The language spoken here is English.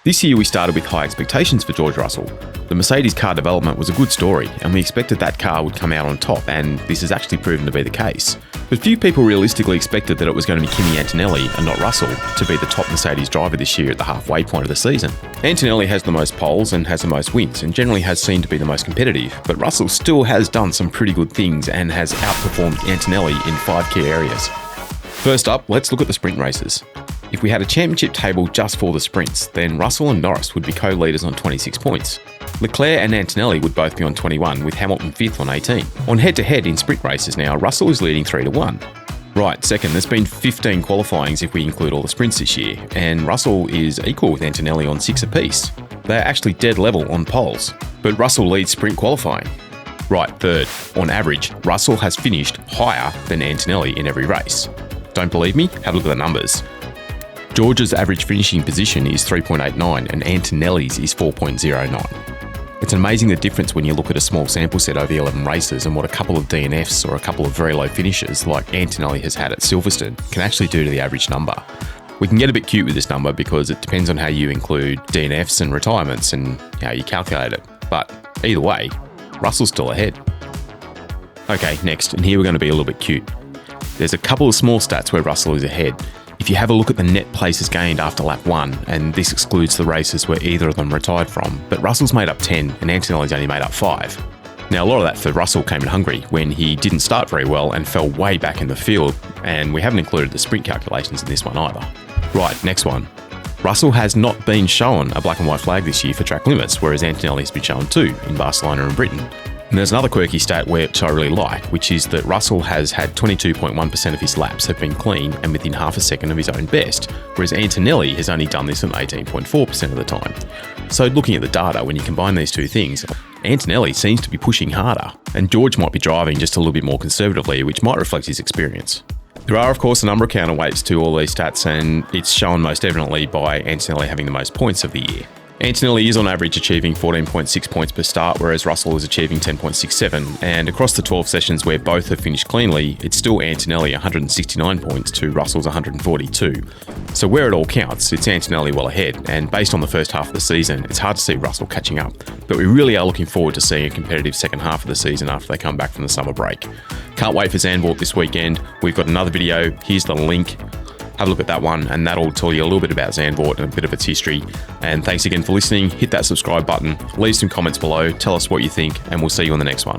This year we started with high expectations for George Russell. The Mercedes car development was a good story, and we expected that car would come out on top, and this has actually proven to be the case. But few people realistically expected that it was going to be Kimi Antonelli and not Russell to be the top Mercedes driver this year at the halfway point of the season. Antonelli has the most poles and has the most wins, and generally has seemed to be the most competitive, but Russell still has done some pretty good things and has outperformed Antonelli in 5 key areas. First up, let's look at the sprint races. If we had a championship table just for the sprints, then Russell and Norris would be co-leaders on 26 points. Leclerc and Antonelli would both be on 21, with Hamilton 5th on 18. On head-to-head in sprint races now, Russell is leading 3-1. Right, second, there's been 15 qualifyings if we include all the sprints this year, and Russell is equal with Antonelli on 6 apiece. They're actually dead level on poles, but Russell leads sprint qualifying. Right, third, on average, Russell has finished higher than Antonelli in every race. Don't believe me? Have a look at the numbers. George's average finishing position is 3.89 and Antonelli's is 4.09. It's amazing the difference when you look at a small sample set over 11 races and what a couple of DNFs or a couple of very low finishes like Antonelli has had at Silverstone can actually do to the average number. We can get a bit cute with this number because it depends on how you include DNFs and retirements and how you calculate it. But either way, Russell's still ahead. Okay, next, and here we're going to be a little bit cute. There's a couple of small stats where Russell is ahead. If you have a look at the net places gained after lap 1, and this excludes the races where either of them retired from, but Russell's made up 10 and Antonelli's only made up 5. Now a lot of that for Russell came in Hungary when he didn't start very well and fell way back in the field, and we haven't included the sprint calculations in this one either. Right, next one. Russell has not been shown a black and white flag this year for track limits, whereas Antonelli has been shown 2 in Barcelona and Britain. And there's another quirky stat which I really like, which is that Russell has had 22.1% of his laps have been clean and within half a second of his own best, whereas Antonelli has only done this on 18.4% of the time. So looking at the data, when you combine these two things, Antonelli seems to be pushing harder, and George might be driving just a little bit more conservatively, which might reflect his experience. There are, of course, a number of counterweights to all these stats, and it's shown most evidently by Antonelli having the most points of the year. Antonelli is on average achieving 14.6 points per start, whereas Russell is achieving 10.67, and across the 12 sessions where both have finished cleanly, it's still Antonelli 169 points to Russell's 142. So where it all counts, it's Antonelli well ahead, and based on the first half of the season, it's hard to see Russell catching up, but we really are looking forward to seeing a competitive second half of the season after they come back from the summer break. Can't wait for Zandvoort this weekend. We've got another video, here's the link. Have a look at that one, and that'll tell you a little bit about Zandvoort and a bit of its history. And thanks again for listening. Hit that subscribe button, leave some comments below, tell us what you think, and we'll see you on the next one.